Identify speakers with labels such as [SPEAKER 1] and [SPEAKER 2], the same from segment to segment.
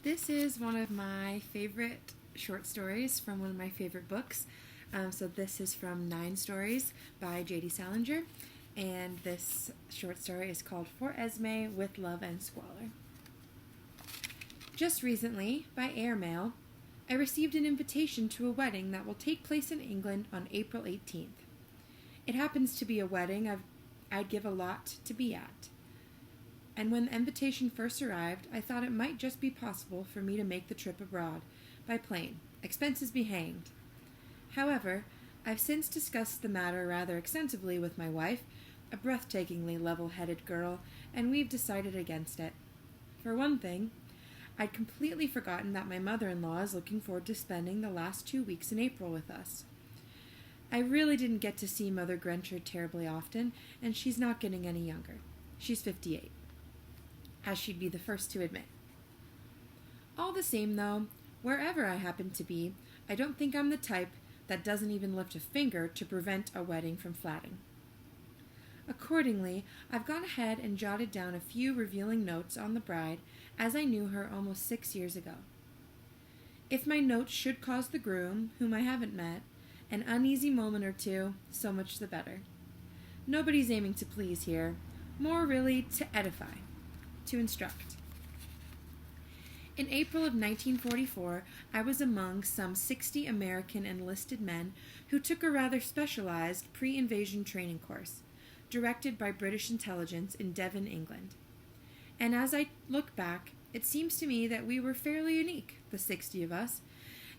[SPEAKER 1] This is one of my favorite short stories from one of my favorite books. So this is from 9 Stories by J.D. Salinger, and this short story is called For Esme with Love and Squalor. Just recently, by airmail, I received an invitation to a wedding that will take place in England on April 18th. It happens to be a wedding I'd give a lot to be at. And when the invitation first arrived, I thought it might just be possible for me to make the trip abroad, by plane, expenses be hanged. However, I've since discussed the matter rather extensively with my wife, a breathtakingly level-headed girl, and we've decided against it. For one thing, I'd completely forgotten that my mother-in-law is looking forward to spending the last 2 weeks in April with us. I really didn't get to see Mother Grencher terribly often, and she's not getting any younger. She's 58, as she'd be the first to admit. All the same, though, wherever I happen to be, I don't think I'm the type that doesn't even lift a finger to prevent a wedding from flatting. Accordingly, I've gone ahead and jotted down a few revealing notes on the bride as I knew her almost 6 years ago. If my notes should cause the groom, whom I haven't met, an uneasy moment or two, so much the better. Nobody's aiming to please here, more really to edify, to instruct. In April of 1944, I was among some 60 American enlisted men who took a rather specialized pre-invasion training course, directed by British intelligence in Devon, England. And as I look back, it seems to me that we were fairly unique, the 60 of us,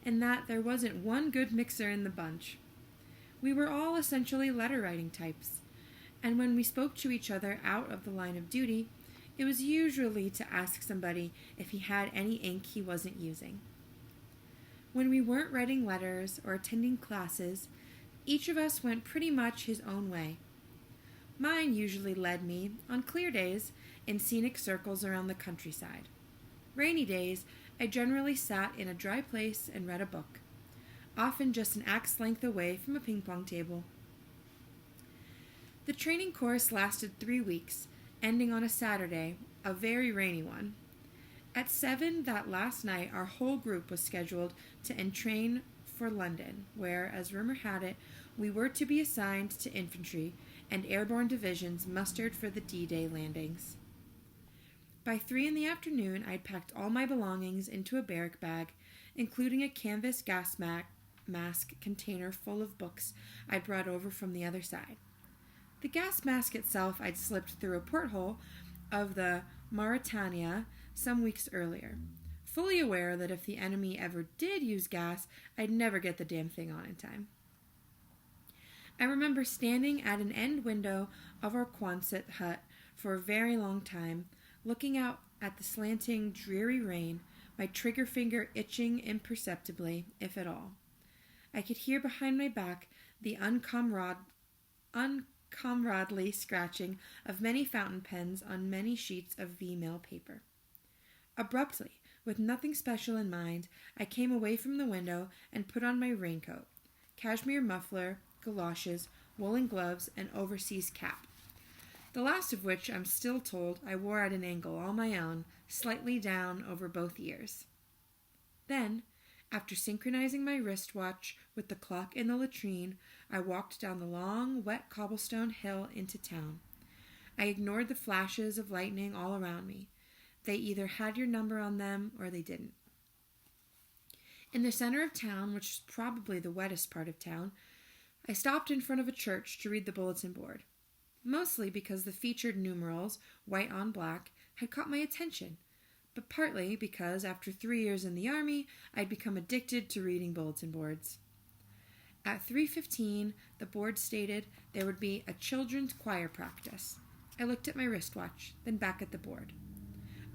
[SPEAKER 1] and that there wasn't one good mixer in the bunch. We were all essentially letter-writing types, and when we spoke to each other out of the line of duty, it was usually to ask somebody if he had any ink he wasn't using. When we weren't writing letters or attending classes, each of us went pretty much his own way. Mine usually led me, on clear days, in scenic circles around the countryside. Rainy days, I generally sat in a dry place and read a book, often just an axe length away from a ping-pong table. The training course lasted 3 weeks, ending on a Saturday, a very rainy one. At 7 that last night, our whole group was scheduled to entrain for London, where, as rumor had it, we were to be assigned to infantry and airborne divisions mustered for the D-Day landings. By 3 in the afternoon, I'd packed all my belongings into a barrack bag, including a canvas gas mask container full of books I'd brought over from the other side. The gas mask itself I'd slipped through a porthole of the Mauretania some weeks earlier, fully aware that if the enemy ever did use gas, I'd never get the damn thing on in time. I remember standing at an end window of our Quonset hut for a very long time, looking out at the slanting, dreary rain, my trigger finger itching imperceptibly, if at all. I could hear behind my back the uncomradely scratching of many fountain pens on many sheets of V-mail paper. Abruptly, with nothing special in mind, I came away from the window and put on my raincoat, cashmere muffler, galoshes, woolen gloves, and overseas cap, the last of which I'm still told I wore at an angle all my own, slightly down over both ears. Then, after synchronizing my wristwatch with the clock in the latrine, I walked down the long, wet cobblestone hill into town. I ignored the flashes of lightning all around me. They either had your number on them or they didn't. In the center of town, which was probably the wettest part of town, I stopped in front of a church to read the bulletin board, mostly because the featured numerals, white on black, had caught my attention, but partly because after 3 years in the army, I'd become addicted to reading bulletin boards. At 3:15, the board stated there would be a children's choir practice. I looked at my wristwatch, then back at the board.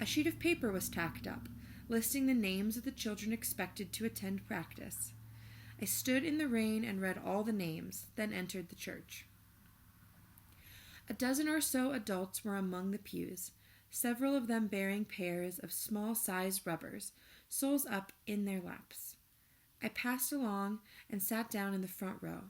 [SPEAKER 1] A sheet of paper was tacked up, listing the names of the children expected to attend practice. I stood in the rain and read all the names, then entered the church. A dozen or so adults were among the pews, several of them bearing pairs of small-sized rubbers, soles up in their laps. I passed along and sat down in the front row.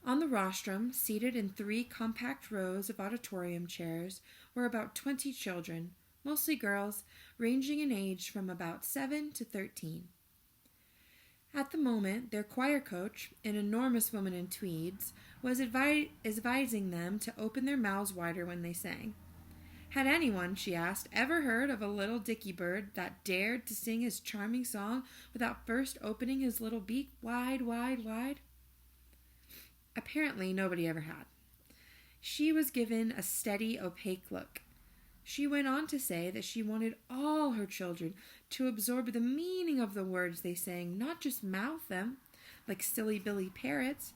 [SPEAKER 1] On the rostrum, seated in 3 compact rows of auditorium chairs, were about 20 children, mostly girls, ranging in age from about 7 to 13. At the moment, their choir coach, an enormous woman in tweeds, was advising them to open their mouths wider when they sang. Had anyone, she asked, ever heard of a little dicky bird that dared to sing his charming song without first opening his little beak wide, wide, wide? Apparently, nobody ever had. She was given a steady, opaque look. She went on to say that she wanted all her children to absorb the meaning of the words they sang, not just mouth them, like silly Billy parrots.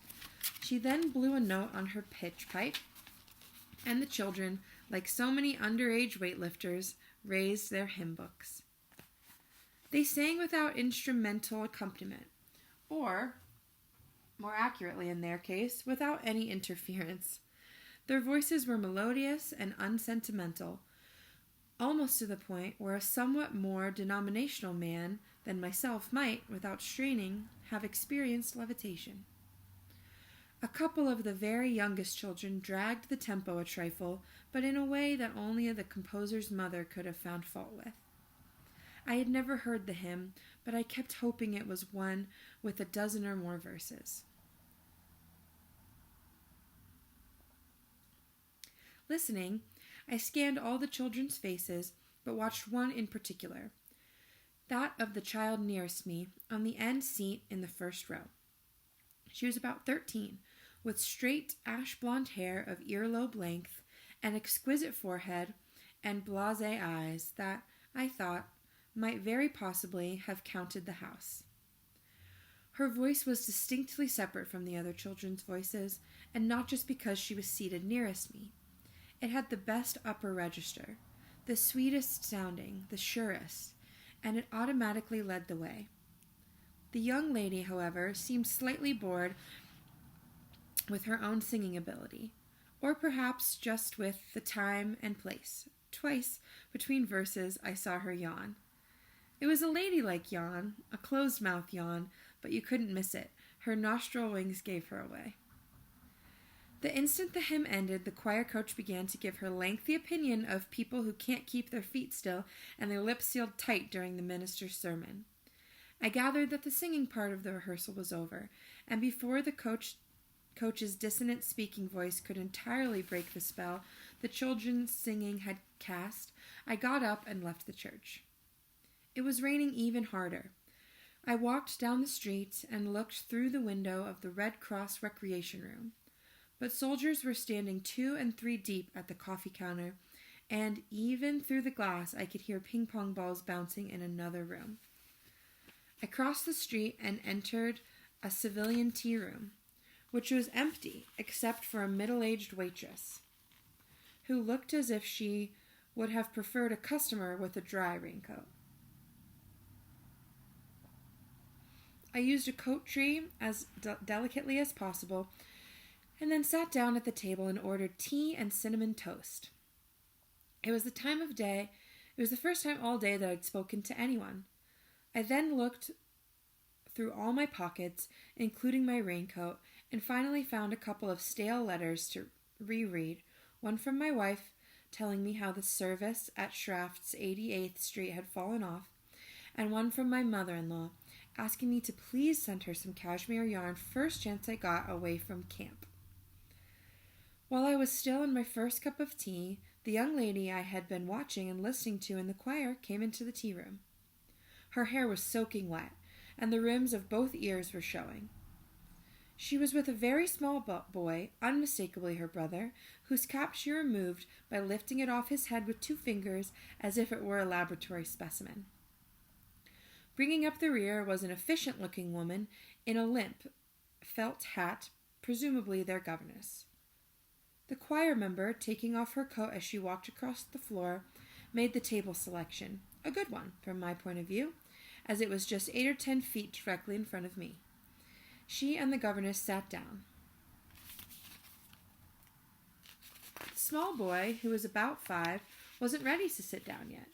[SPEAKER 1] She then blew a note on her pitch pipe, and the children, like so many underage weightlifters, raised their hymn books. They sang without instrumental accompaniment, or, more accurately in their case, without any interference. Their voices were melodious and unsentimental, almost to the point where a somewhat more denominational man than myself might, without straining, have experienced levitation. A couple of the very youngest children dragged the tempo a trifle, but in a way that only the composer's mother could have found fault with. I had never heard the hymn, but I kept hoping it was one with a dozen or more verses. Listening, I scanned all the children's faces, but watched one in particular, that of the child nearest me, on the end seat in the first row. She was about 13, with straight ash-blonde hair of earlobe length, an exquisite forehead, and blasé eyes that, I thought, might very possibly have counted the house. Her voice was distinctly separate from the other children's voices, and not just because she was seated nearest me. It had the best upper register, the sweetest sounding, the surest, and it automatically led the way. The young lady, however, seemed slightly bored with her own singing ability, or perhaps just with the time and place. Twice, between verses, I saw her yawn. It was a ladylike yawn, a closed-mouth yawn, but you couldn't miss it. Her nostril wings gave her away. The instant the hymn ended, the choir coach began to give her lengthy opinion of people who can't keep their feet still and their lips sealed tight during the minister's sermon. I gathered that the singing part of the rehearsal was over, and before the coach's dissonant speaking voice could entirely break the spell the children's singing had cast, I got up and left the church. It was raining even harder. I walked down the street and looked through the window of the Red Cross recreation room. But soldiers were standing 2 and 3 deep at the coffee counter, and even through the glass I could hear ping-pong balls bouncing in another room. I crossed the street and entered a civilian tea room, which was empty except for a middle-aged waitress, who looked as if she would have preferred a customer with a dry raincoat. I used a coat tree as delicately as possible, and then sat down at the table and ordered tea and cinnamon toast. It was the first time all day that I'd spoken to anyone. I then looked through all my pockets, including my raincoat, and finally found a couple of stale letters to reread, one from my wife telling me how the service at Shraft's 88th Street had fallen off, and one from my mother-in-law asking me to please send her some cashmere yarn first chance I got away from camp. While I was still in my first cup of tea, the young lady I had been watching and listening to in the choir came into the tea room. Her hair was soaking wet, and the rims of both ears were showing. She was with a very small boy, unmistakably her brother, whose cap she removed by lifting it off his head with 2 fingers as if it were a laboratory specimen. Bringing up the rear was an efficient-looking woman in a limp felt hat, presumably their governess. The choir member, taking off her coat as she walked across the floor, made the table selection, a good one from my point of view, as it was just 8 or 10 feet directly in front of me. She and the governess sat down. The small boy, who was about 5, wasn't ready to sit down yet.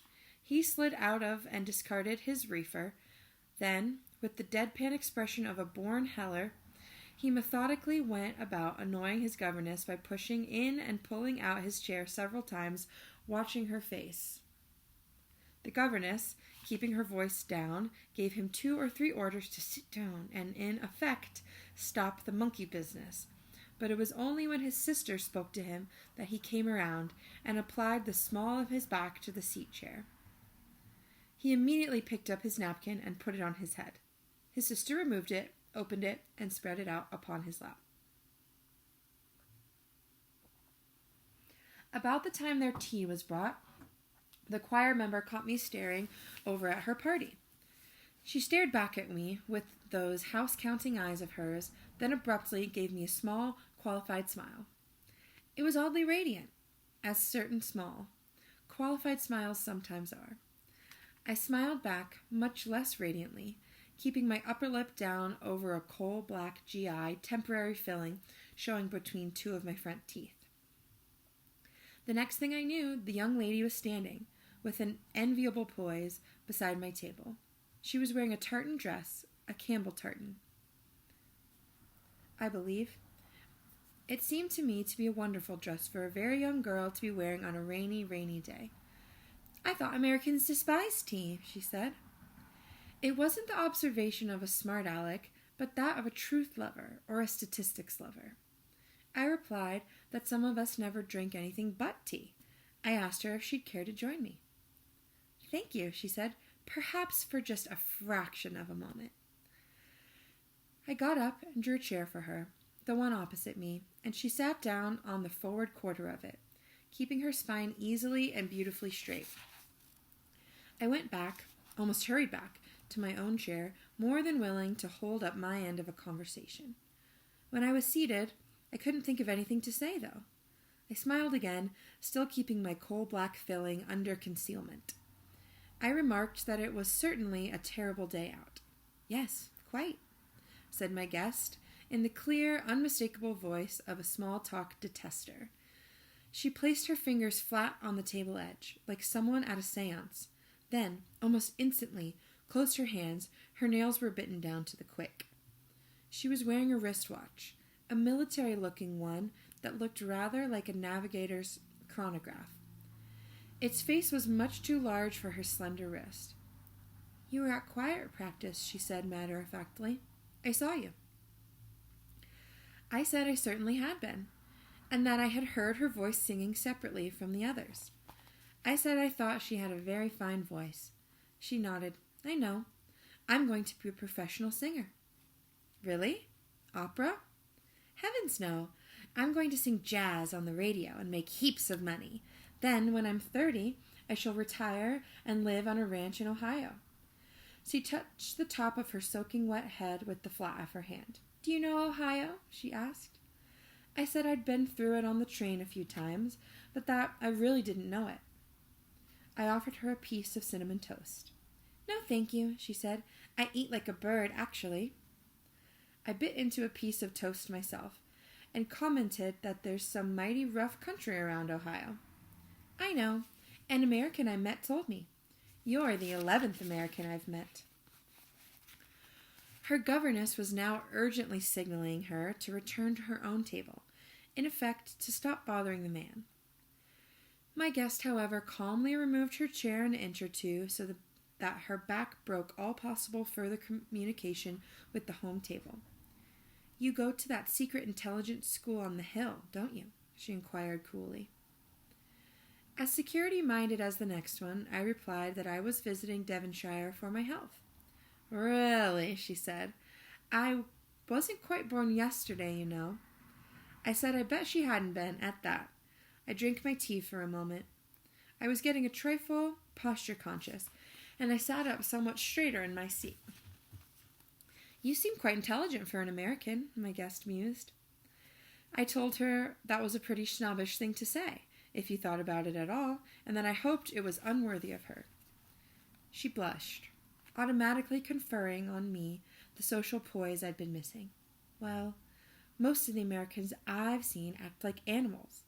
[SPEAKER 1] He slid out of and discarded his reefer. Then, with the deadpan expression of a born heller, he methodically went about annoying his governess by pushing in and pulling out his chair several times, watching her face. The governess, keeping her voice down, gave him 2 or 3 orders to sit down and, in effect, stop the monkey business. But it was only when his sister spoke to him that he came around and applied the small of his back to the seat chair. He immediately picked up his napkin and put it on his head. His sister removed it, opened it, and spread it out upon his lap. About the time their tea was brought, the choir member caught me staring over at her party. She stared back at me with those house-counting eyes of hers, then abruptly gave me a small, qualified smile. It was oddly radiant, as certain small, qualified smiles sometimes are. I smiled back much less radiantly, keeping my upper lip down over a coal-black GI temporary filling showing between 2 of my front teeth. The next thing I knew, the young lady was standing, with an enviable poise, beside my table. She was wearing a tartan dress, a Campbell tartan, I believe. It seemed to me to be a wonderful dress for a very young girl to be wearing on a rainy, rainy day. "I thought Americans despised tea," she said. It wasn't the observation of a smart aleck, but that of a truth lover or a statistics lover. I replied that some of us never drink anything but tea. I asked her if she'd care to join me. "Thank you," she said, "perhaps for just a fraction of a moment." I got up and drew a chair for her, the one opposite me, and she sat down on the forward quarter of it, keeping her spine easily and beautifully straight. I went back, almost hurried back, to my own chair, more than willing to hold up my end of a conversation. When I was seated, I couldn't think of anything to say, though. I smiled again, still keeping my coal-black filling under concealment. I remarked that it was certainly a terrible day out. "Yes, quite," said my guest, in the clear, unmistakable voice of a small-talk detester. She placed her fingers flat on the table edge, like someone at a séance. Then, almost instantly, closed her hands. Her nails were bitten down to the quick. She was wearing a wristwatch, a military-looking one that looked rather like a navigator's chronograph. Its face was much too large for her slender wrist. "You were at choir practice," she said matter-of-factly. "I saw you." I said I certainly had been, and that I had heard her voice singing separately from the others. I said I thought she had a very fine voice. She nodded. "I know. I'm going to be a professional singer." "Really? Opera?" "Heavens, no. I'm going to sing jazz on the radio and make heaps of money. Then, when I'm 30, I shall retire and live on a ranch in Ohio." She touched the top of her soaking wet head with the flat of her hand. "Do you know Ohio?" she asked. I said I'd been through it on the train a few times, but that I really didn't know it. I offered her a piece of cinnamon toast. "No, thank you," she said. "I eat like a bird, actually." I bit into a piece of toast myself, and commented that there's some mighty rough country around Ohio. "I know. An American I met told me. You're the 11th American I've met." Her governess was now urgently signaling her to return to her own table, in effect, to stop bothering the man. My guest, however, calmly removed her chair an inch or two so that her back broke all possible further communication with the home table. "You go to that secret intelligence school on the hill, don't you?" she inquired coolly. As security-minded as the next one, I replied that I was visiting Devonshire for my health. "Really," she said. "I wasn't quite born yesterday, you know." I said I bet she hadn't been, at that. I drank my tea for a moment. I was getting a trifle posture-conscious, and I sat up somewhat straighter in my seat. "You seem quite intelligent for an American," my guest mused. I told her that was a pretty snobbish thing to say, if you thought about it at all, and that I hoped it was unworthy of her. She blushed, automatically conferring on me the social poise I'd been missing. "Well, most of the Americans I've seen act like animals.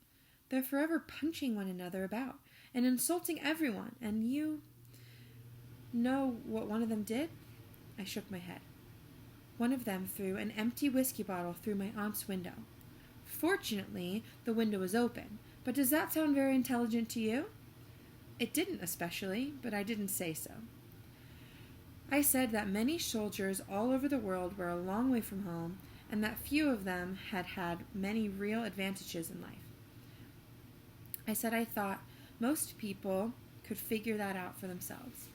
[SPEAKER 1] They're forever punching one another about and insulting everyone, and you know what one of them did?" I shook my head. "One of them threw an empty whiskey bottle through my aunt's window. Fortunately, the window was open, but does that sound very intelligent to you?" It didn't especially, but I didn't say so. I said that many soldiers all over the world were a long way from home, and that few of them had had many real advantages in life. I said I thought most people could figure that out for themselves.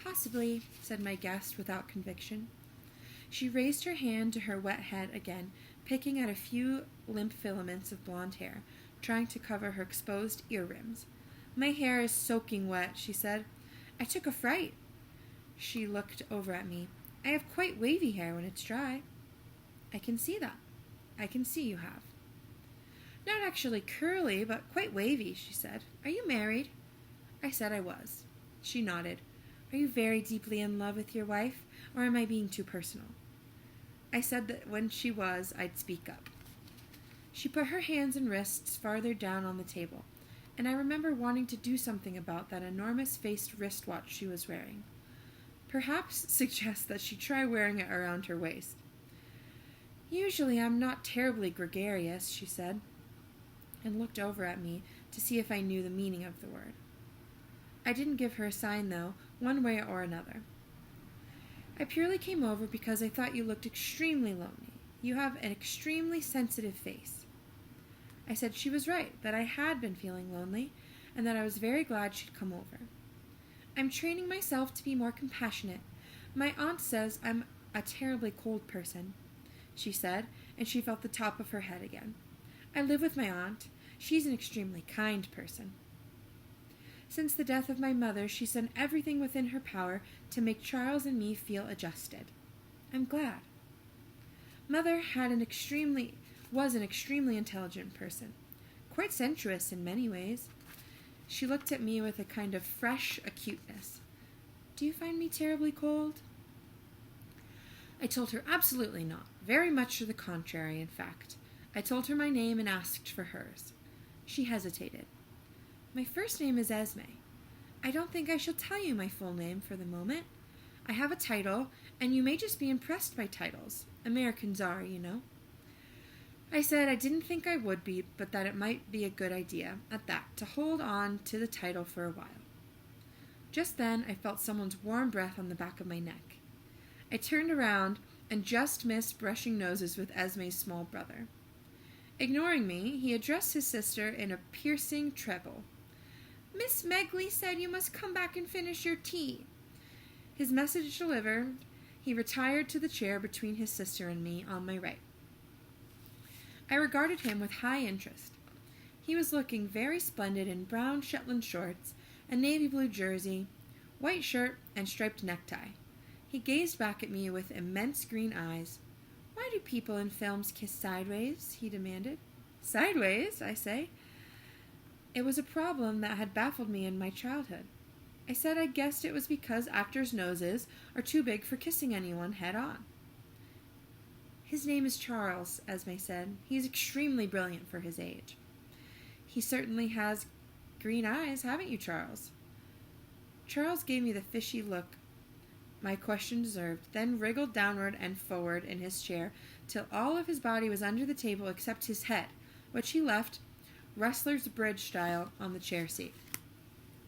[SPEAKER 1] Possibly, said my guest without conviction. She raised her hand to her wet head again, picking at a few limp filaments of blonde hair, trying to cover her exposed ear rims. My hair is soaking wet, she said. I took a fright. She looked over at me. I have quite wavy hair when it's dry. I can see that. I can see you have. Not actually curly, but quite wavy, she said. Are you married? I said I was. She nodded. Are you very deeply in love with your wife, or am I being too personal? I said that when she was, I'd speak up. She put her hands and wrists farther down on the table, and I remember wanting to do something about that enormous-faced wristwatch she was wearing. Perhaps suggest that she try wearing it around her waist. Usually I'm not terribly gregarious, she said, and looked over at me to see if I knew the meaning of the word. I didn't give her a sign, though, one way or another. I purely came over because I thought you looked extremely lonely. You have an extremely sensitive face. I said she was right, that I had been feeling lonely, and that I was very glad she'd come over. I'm training myself to be more compassionate. My aunt says I'm a terribly cold person, she said, and she felt the top of her head again. I live with my aunt. She's an extremely kind person. Since the death of my mother, she's done everything within her power to make Charles and me feel adjusted. I'm glad. Mother was an extremely intelligent person, quite sensuous in many ways. She looked at me with a kind of fresh acuteness. Do you find me terribly cold? I told her absolutely not, very much to the contrary, in fact. I told her my name and asked for hers. She hesitated. My first name is Esme. I don't think I shall tell you my full name for the moment. I have a title, and you may just be impressed by titles. Americans are, you know. I said I didn't think I would be, but that it might be a good idea, at that, to hold on to the title for a while. Just then I felt someone's warm breath on the back of my neck. I turned around and just missed brushing noses with Esme's small brother. Ignoring me, he addressed his sister in a piercing treble. Miss Megley said you must come back and finish your tea. His message delivered, he retired to the chair between his sister and me on my right. I regarded him with high interest. He was looking very splendid in brown Shetland shorts, a navy blue jersey, white shirt, and striped necktie. He gazed back at me with immense green eyes. Why do people in films kiss sideways? He demanded. Sideways, I say. It was a problem that had baffled me in my childhood. I said I guessed it was because actors' noses are too big for kissing anyone head on. His name is Charles, Esme said. He is extremely brilliant for his age. He certainly has green eyes, haven't you, Charles? Charles gave me the fishy look my question deserved, then wriggled downward and forward in his chair till all of his body was under the table except his head, which he left, wrestler's bridge style, on the chair seat.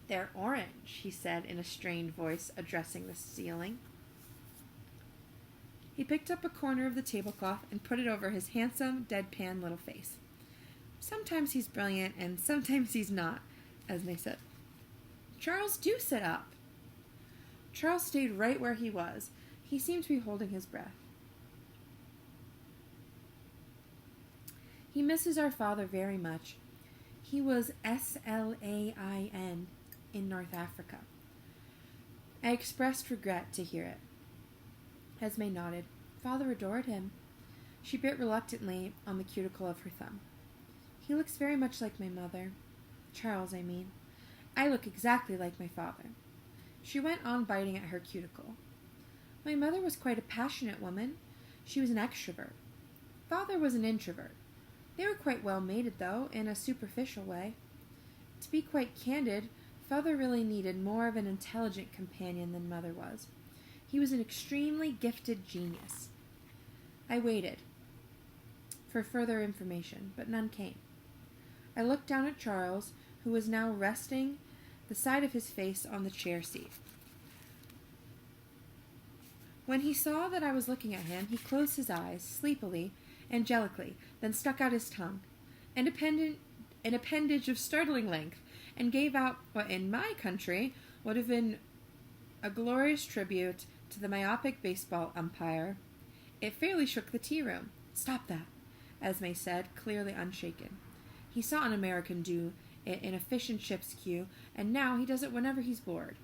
[SPEAKER 1] They're orange, he said in a strained voice, addressing the ceiling. He picked up a corner of the tablecloth and put it over his handsome, deadpan little face. Sometimes he's brilliant, and sometimes he's not, Esme said. Charles, do sit up. Charles stayed right where he was. He seemed to be holding his breath. He misses our father very much. He was SLAIN in North Africa. I expressed regret to hear it. Esme nodded. Father adored him. She bit reluctantly on the cuticle of her thumb. He looks very much like my mother. Charles, I mean. I look exactly like my father. She went on biting at her cuticle. My mother was quite a passionate woman. She was an extrovert. Father was an introvert. They were quite well mated, though, in a superficial way. To be quite candid, Father really needed more of an intelligent companion than Mother was. He was an extremely gifted genius. I waited for further information, but none came. I looked down at Charles, who was now resting the side of his face on the chair seat. When he saw that I was looking at him, he closed his eyes, sleepily, angelically, then stuck out his tongue, an appendage of startling length, and gave out what in my country would have been a glorious tribute to the myopic baseball umpire. It fairly shook the tea room. "Stop that," Esme said, clearly unshaken. He saw an American do it in a fish and chips queue, and now he does it whenever he's bored.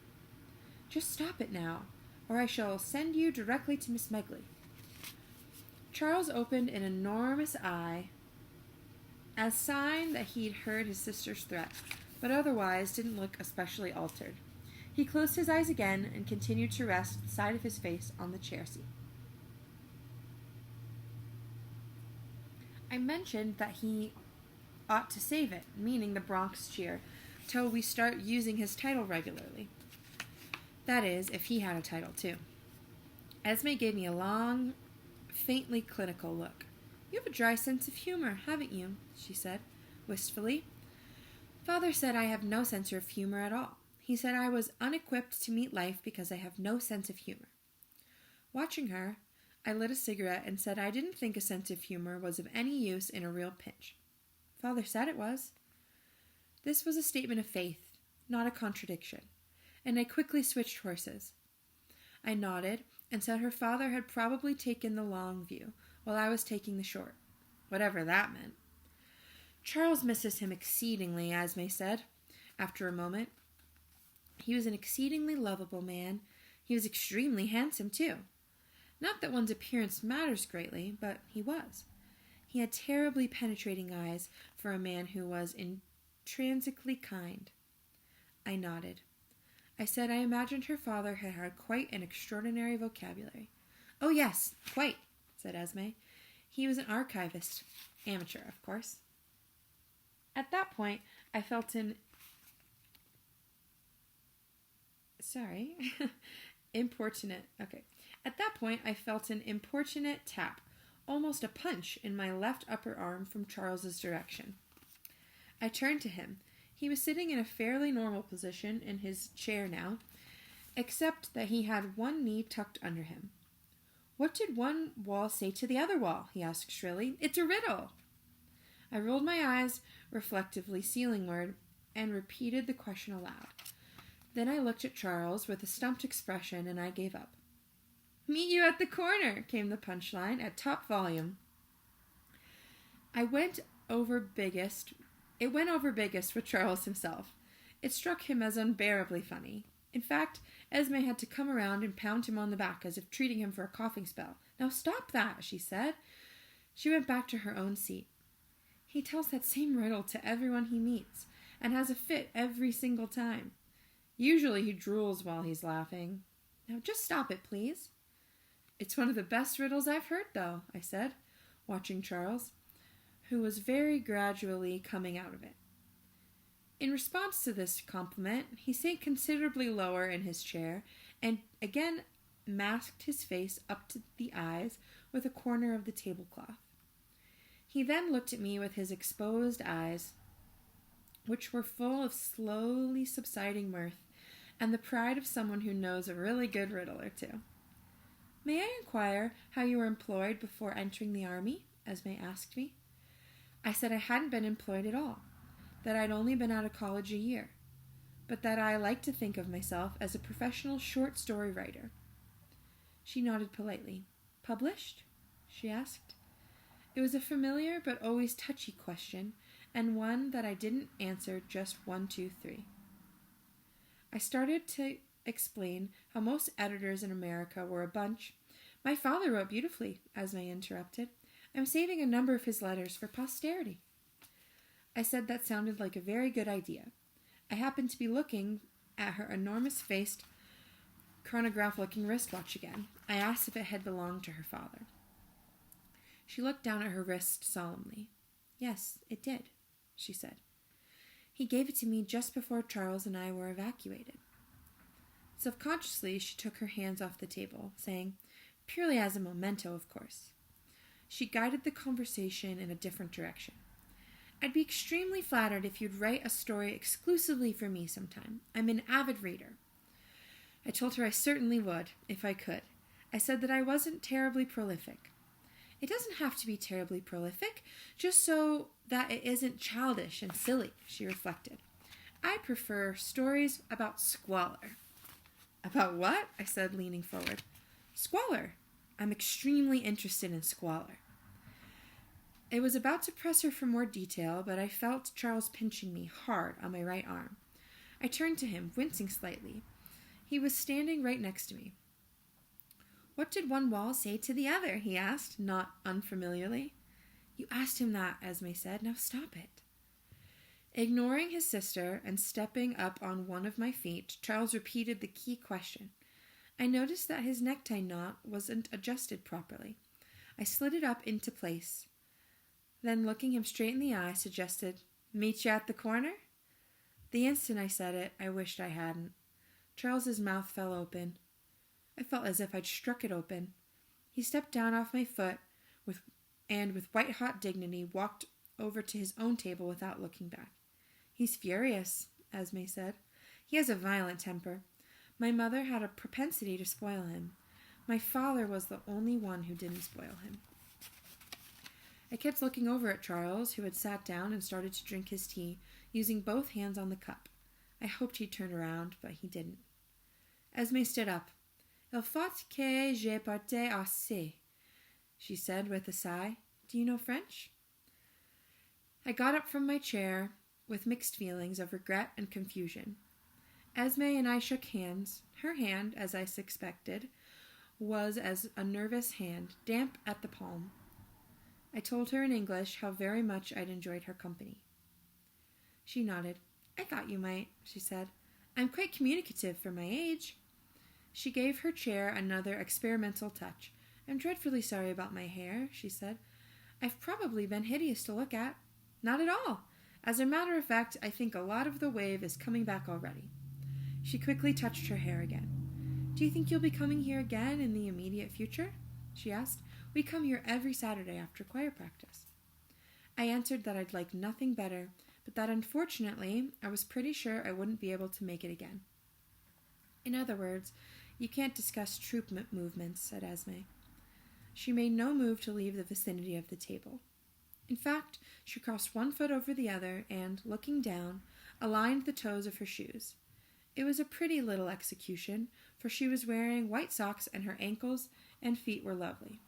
[SPEAKER 1] "Just stop it now, or I shall send you directly to Miss Megley." Charles opened an enormous eye as sign that he'd heard his sister's threat, but otherwise didn't look especially altered. He closed his eyes again and continued to rest the side of his face on the chair seat. I mentioned that he ought to save it, meaning the Bronx cheer, till we start using his title regularly. That is, if he had a title, too. Esme gave me a long, faintly clinical look. "You have a dry sense of humor, haven't you?" she said, wistfully. "Father said I have no sense of humor at all. He said I was unequipped to meet life because I have no sense of humor." Watching her, I lit a cigarette and said I didn't think a sense of humor was of any use in a real pinch. Father said it was. This was a statement of faith, not a contradiction, and I quickly switched horses. I nodded and said her father had probably taken the long view, while I was taking the short, whatever that meant. "Charles misses him exceedingly," Esme said, after a moment. "He was an exceedingly lovable man. He was extremely handsome, too. Not that one's appearance matters greatly, but he was. He had terribly penetrating eyes for a man who was intrinsically kind." I nodded. I said I imagined her father had had quite an extraordinary vocabulary. "Oh, yes, quite," said Esme. "He was an archivist. Amateur, of course." At that point, I felt an importunate tap, almost a punch, in my left upper arm from Charles's direction. I turned to him. He was sitting in a fairly normal position in his chair now, except that he had one knee tucked under him. "What did one wall say to the other wall?" he asked shrilly. "It's a riddle." I rolled my eyes reflectively ceilingward and repeated the question aloud. Then I looked at Charles with a stumped expression, and I gave up. "Meet you at the corner," came the punchline at top volume. It went over biggest with Charles himself. It struck him as unbearably funny. In fact, Esme had to come around and pound him on the back as if treating him for a coughing spell. "Now stop that," she said. She went back to her own seat. "He tells that same riddle to everyone he meets, and has a fit every single time. Usually he drools while he's laughing. Now just stop it, please." "It's one of the best riddles I've heard, though," I said, watching Charles, who was very gradually coming out of it. In response to this compliment, he sank considerably lower in his chair and again masked his face up to the eyes with a corner of the tablecloth. He then looked at me with his exposed eyes, which were full of slowly subsiding mirth and the pride of someone who knows a really good riddle or two. "May I inquire how you were employed before entering the army?" Esme asked me. I said I hadn't been employed at all, that I'd only been out of college a year, but that I liked to think of myself as a professional short story writer. She nodded politely. "Published?" she asked. It was a familiar but always touchy question, and one that I didn't answer just 1, 2, 3. I started to explain how most editors in America were a bunch. "My father wrote beautifully," Esme interrupted. "I'm saving a number of his letters for posterity." I said that sounded like a very good idea. I happened to be looking at her enormous-faced, chronograph-looking wristwatch again. I asked if it had belonged to her father. She looked down at her wrist solemnly. "Yes, it did," she said. "He gave it to me just before Charles and I were evacuated." Self-consciously, she took her hands off the table, saying, "Purely as a memento, of course." She guided the conversation in a different direction. I'd be extremely flattered if you'd write a story exclusively for me sometime. I'm an avid reader. I told her I certainly would, if I could. I said that I wasn't terribly prolific. It doesn't have to be terribly prolific, just so that it isn't childish and silly, she reflected. I prefer stories about squalor. About what? I said, leaning forward. Squalor. I'm extremely interested in squalor. I was about to press her for more detail, but I felt Charles pinching me hard on my right arm. I turned to him, wincing slightly. He was standing right next to me. What did one wall say to the other? He asked, not unfamiliarly. You asked him that, Esme said. Now stop it. Ignoring his sister and stepping up on one of my feet, Charles repeated the key question. I noticed that his necktie knot wasn't adjusted properly. I slid it up into place. Then, looking him straight in the eye, suggested, Meet you at the corner? The instant I said it, I wished I hadn't. Charles's mouth fell open. I felt as if I'd struck it open. He stepped down off my foot and with white-hot dignity walked over to his own table without looking back. He's furious, Esme said. He has a violent temper. My mother had a propensity to spoil him. My father was the only one who didn't spoil him. I kept looking over at Charles, who had sat down and started to drink his tea, using both hands on the cup. I hoped he'd turn around, but he didn't. Esme stood up. Il faut que je parte assez, she said with a sigh. Do you know French? I got up from my chair with mixed feelings of regret and confusion. Esme and I shook hands. Her hand, as I suspected, was as a nervous hand, damp at the palm. I told her in English how very much I'd enjoyed her company. She nodded. I thought you might, she said. I'm quite communicative for my age. She gave her chair another experimental touch. I'm dreadfully sorry about my hair, she said. I've probably been hideous to look at. Not at all. As a matter of fact, I think a lot of the wave is coming back already. She quickly touched her hair again. Do you think you'll be coming here again in the immediate future? She asked. We come here every Saturday after choir practice. I answered that I'd like nothing better, but that unfortunately I was pretty sure I wouldn't be able to make it again. In other words, you can't discuss troop movements, said Esme. She made no move to leave the vicinity of the table. In fact, she crossed one foot over the other and, looking down, aligned the toes of her shoes. It was a pretty little execution, for she was wearing white socks and her ankles and feet were lovely.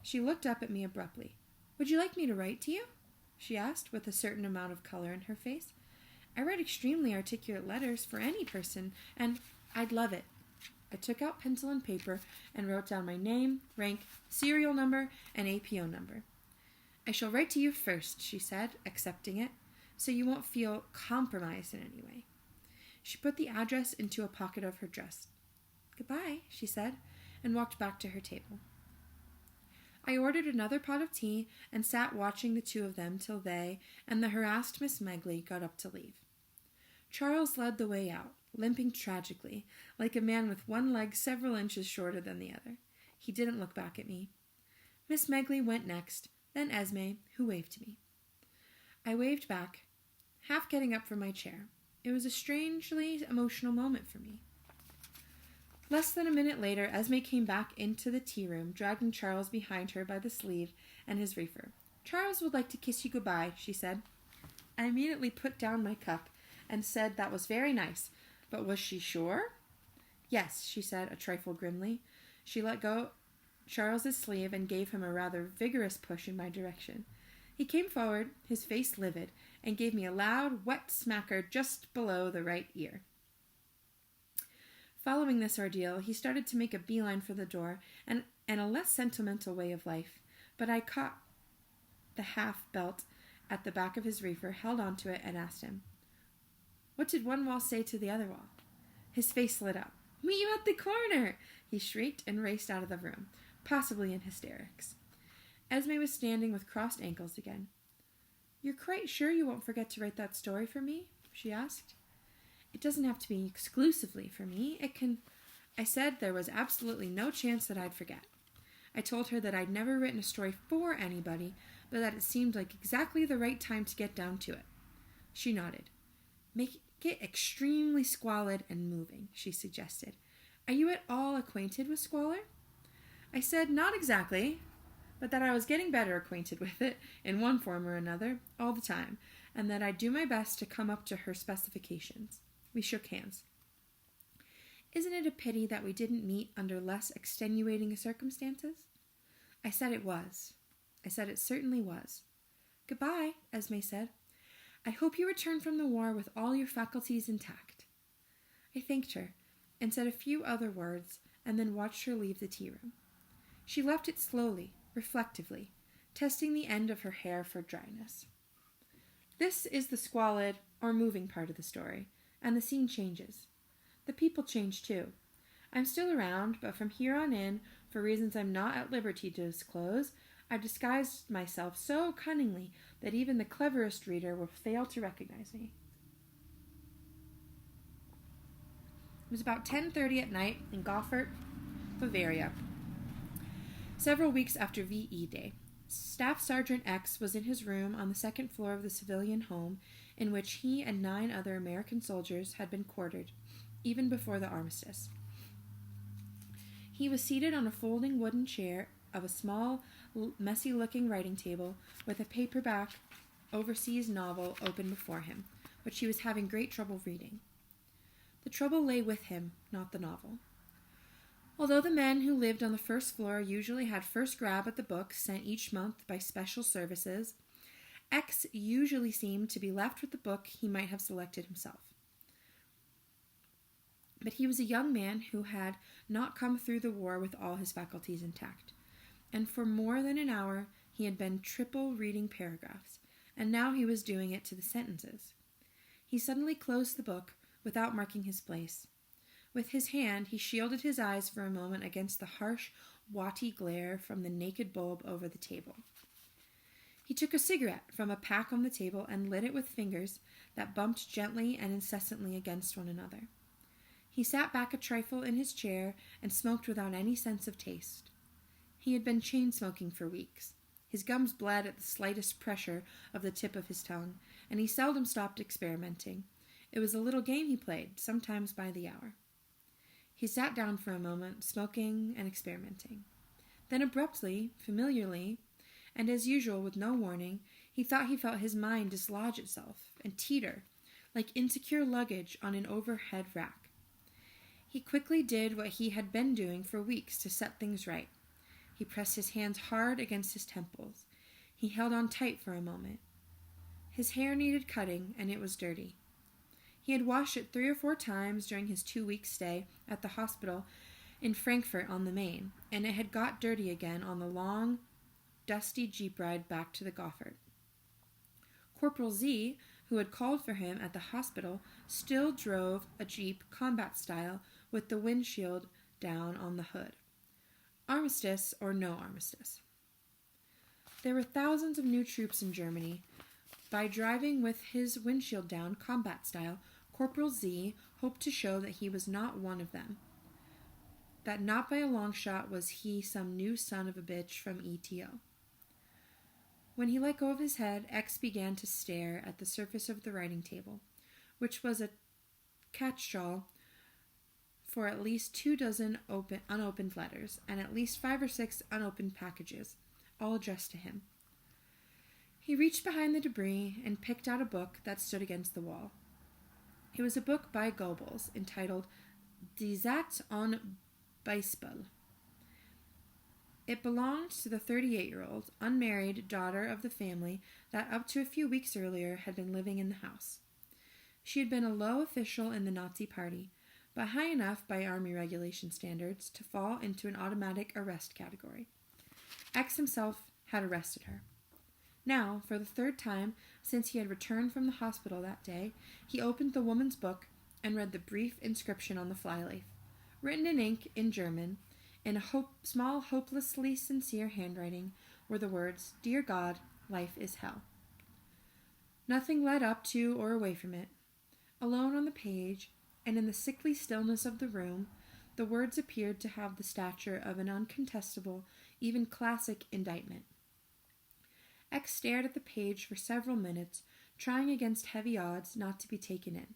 [SPEAKER 1] She looked up at me abruptly. Would you like me to write to you? She asked, with a certain amount of color in her face. I write extremely articulate letters for any person, and I'd love it. I took out pencil and paper and wrote down my name, rank, serial number, and APO number. I shall write to you first, she said, accepting it, so you won't feel compromised in any way. She put the address into a pocket of her dress. Goodbye, she said, and walked back to her table. I ordered another pot of tea and sat watching the two of them till they and the harassed Miss Megley got up to leave. Charles led the way out, limping tragically, like a man with one leg several inches shorter than the other. He didn't look back at me. Miss Megley went next, then Esme, who waved to me. I waved back, half getting up from my chair. It was a strangely emotional moment for me. Less than a minute later, Esme came back into the tea room, dragging Charles behind her by the sleeve and his reefer. Charles would like to kiss you goodbye, she said. I immediately put down my cup and said that was very nice, but was she sure? Yes, she said, a trifle grimly. She let go Charles's sleeve and gave him a rather vigorous push in my direction. He came forward, his face livid, and gave me a loud, wet smacker just below the right ear. Following this ordeal, he started to make a beeline for the door and a less sentimental way of life, but I caught the half belt at the back of his reefer, held onto it, and asked him, What did one wall say to the other wall? His face lit up. Meet you at the corner! He shrieked and raced out of the room, possibly in hysterics. Esme was standing with crossed ankles again. You're quite sure you won't forget to write that story for me? She asked. It doesn't have to be exclusively for me. It can... I said there was absolutely no chance that I'd forget. I told her that I'd never written a story for anybody, but that it seemed like exactly the right time to get down to it. She nodded. Make it extremely squalid and moving, she suggested. Are you at all acquainted with squalor? I said not exactly, but that I was getting better acquainted with it, in one form or another, all the time, and that I'd do my best to come up to her specifications. We shook hands. Isn't it a pity that we didn't meet under less extenuating circumstances? I said it was. I said it certainly was. Goodbye, Esme said. I hope you return from the war with all your faculties intact. I thanked her, and said a few other words, and then watched her leave the tea room. She left it slowly, reflectively, testing the end of her hair for dryness. This is the squalid or moving part of the story, and the scene changes. The people change too. I'm still around, but from here on in, for reasons I'm not at liberty to disclose, I've disguised myself so cunningly that even the cleverest reader will fail to recognize me. It was about 10:30 at night in Goffert, Bavaria, several weeks after VE Day. Staff Sergeant X was in his room on the second floor of the civilian home in which he and 9 other American soldiers had been quartered, even before the armistice. He was seated on a folding wooden chair of a small, messy-looking writing table with a paperback overseas novel open before him, which he was having great trouble reading. The trouble lay with him, not the novel. Although the men who lived on the first floor usually had first grab at the books sent each month by special services, X usually seemed to be left with the book he might have selected himself. But he was a young man who had not come through the war with all his faculties intact, and for more than an hour he had been triple reading paragraphs, and now he was doing it to the sentences. He suddenly closed the book without marking his place. With his hand, he shielded his eyes for a moment against the harsh, watty glare from the naked bulb over the table. He took a cigarette from a pack on the table and lit it with fingers that bumped gently and incessantly against one another. He sat back a trifle in his chair and smoked without any sense of taste. He had been chain-smoking for weeks. His gums bled at the slightest pressure of the tip of his tongue, and he seldom stopped experimenting. It was a little game he played, sometimes by the hour. He sat down for a moment, smoking and experimenting. Then abruptly, familiarly, and as usual with no warning, he thought he felt his mind dislodge itself and teeter, like insecure luggage on an overhead rack. He quickly did what he had been doing for weeks to set things right. He pressed his hands hard against his temples. He held on tight for a moment. His hair needed cutting, and it was dirty. He had washed it 3 or 4 times during his 2-week stay at the hospital in Frankfurt on the Main, and it had got dirty again on the long, dusty jeep ride back to the Goffert. Corporal Z, who had called for him at the hospital, still drove a jeep combat style with the windshield down on the hood. Armistice or no armistice. There were thousands of new troops in Germany. By driving with his windshield down, combat style, Corporal Z hoped to show that he was not one of them. That not by a long shot was he some new son of a bitch from ETO. When he let go of his head, X began to stare at the surface of the writing table, which was a catch-all for at least 24 unopened letters, and at least 5 or 6 unopened packages, all addressed to him. He reached behind the debris and picked out a book that stood against the wall. It was a book by Goebbels, entitled Die Satz on Beispiel. It belonged to the 38-year-old, unmarried daughter of the family that up to a few weeks earlier had been living in the house. She had been a low official in the Nazi Party, but high enough by Army regulation standards to fall into an automatic arrest category. X himself had arrested her. Now, for the 3rd time since he had returned from the hospital that day, he opened the woman's book and read the brief inscription on the flyleaf. Written in ink in German, in a small, hopelessly sincere handwriting, were the words, "Dear God, life is hell." Nothing led up to or away from it. Alone on the page, and in the sickly stillness of the room, the words appeared to have the stature of an uncontestable, even classic indictment. X stared at the page for several minutes, trying against heavy odds not to be taken in.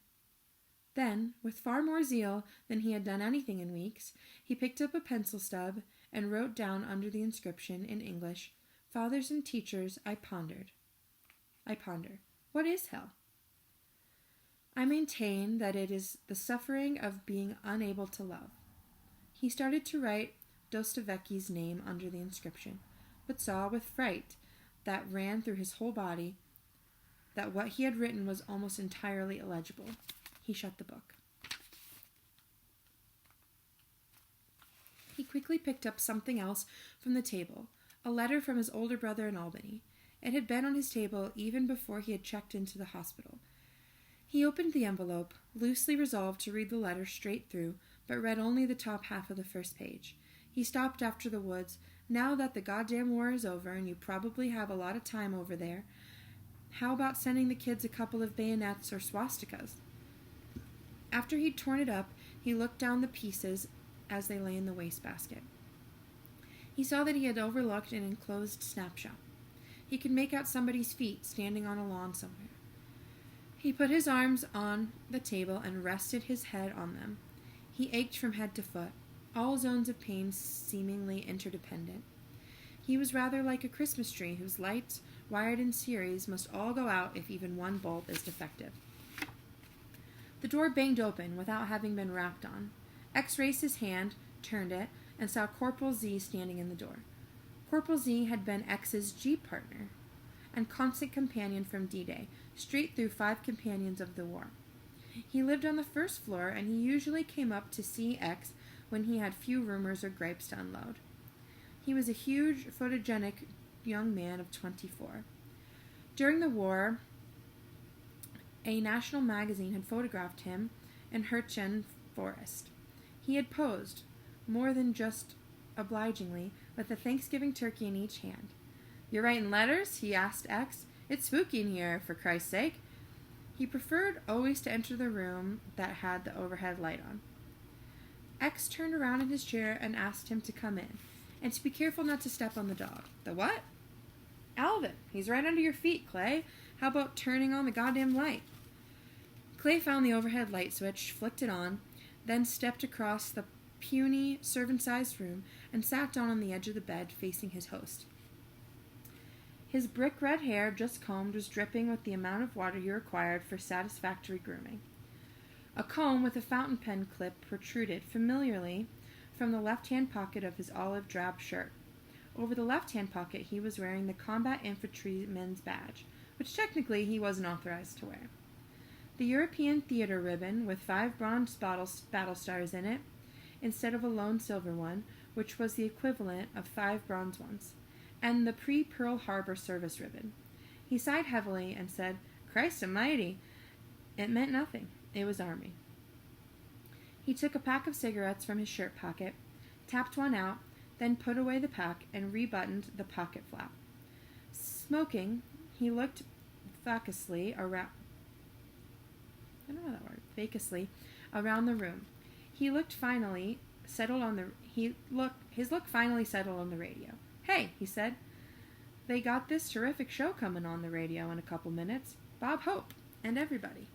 [SPEAKER 1] Then, with far more zeal than he had done anything in weeks, he picked up a pencil stub and wrote down under the inscription in English, "Fathers and teachers, I ponder. What is hell? I maintain that it is the suffering of being unable to love." He started to write Dostoevsky's name under the inscription, but saw with fright that ran through his whole body that what he had written was almost entirely illegible. He shut the book. He quickly picked up something else from the table, a letter from his older brother in Albany. It had been on his table even before he had checked into the hospital. He opened the envelope, loosely resolved to read the letter straight through, but read only the top half of the first page. He stopped after the words, "Now that the goddamn war is over and you probably have a lot of time over there, how about sending the kids a couple of bayonets or swastikas?" After he'd torn it up, he looked down the pieces as they lay in the wastebasket. He saw that he had overlooked an enclosed snapshot. He could make out somebody's feet standing on a lawn somewhere. He put his arms on the table and rested his head on them. He ached from head to foot, all zones of pain seemingly interdependent. He was rather like a Christmas tree whose lights, wired in series, must all go out if even one bulb is defective. The door banged open without having been rapped on. X raised his hand, turned it, and saw Corporal Z standing in the door. Corporal Z had been X's Jeep partner and constant companion from D-Day, straight through 5 companions of the war. He lived on the first floor, and he usually came up to see X when he had few rumors or gripes to unload. He was a huge, photogenic young man of 24. During the war, a national magazine had photographed him in Hirchen Forest. He had posed, more than just obligingly, with a Thanksgiving turkey in each hand. "You're writing letters?" he asked X. "It's spooky in here, for Christ's sake." He preferred always to enter the room that had the overhead light on. X turned around in his chair and asked him to come in, and to be careful not to step on the dog. "The what?" "Alvin. He's right under your feet, Clay. How about turning on the goddamn light?" Clay found the overhead light switch, flicked it on, then stepped across the puny, servant-sized room and sat down on the edge of the bed facing his host. His brick-red hair, just combed, was dripping with the amount of water he required for satisfactory grooming. A comb with a fountain pen clip protruded familiarly from the left-hand pocket of his olive drab shirt. Over the left-hand pocket he was wearing the combat infantryman's badge, which technically he wasn't authorized to wear. The European theater ribbon, with 5 bronze battle stars in it, instead of a lone silver one, which was the equivalent of 5 bronze ones, and the pre-Pearl Harbor service ribbon. He sighed heavily and said, "Christ almighty!" It meant nothing. It was Army. He took a pack of cigarettes from his shirt pocket, tapped one out, then put away the pack and rebuttoned the pocket flap. Smoking, he looked vacuously around. Around the room. His look finally settled on the radio. "Hey," he said, "they got this terrific show coming on the radio in a couple minutes. Bob Hope and everybody."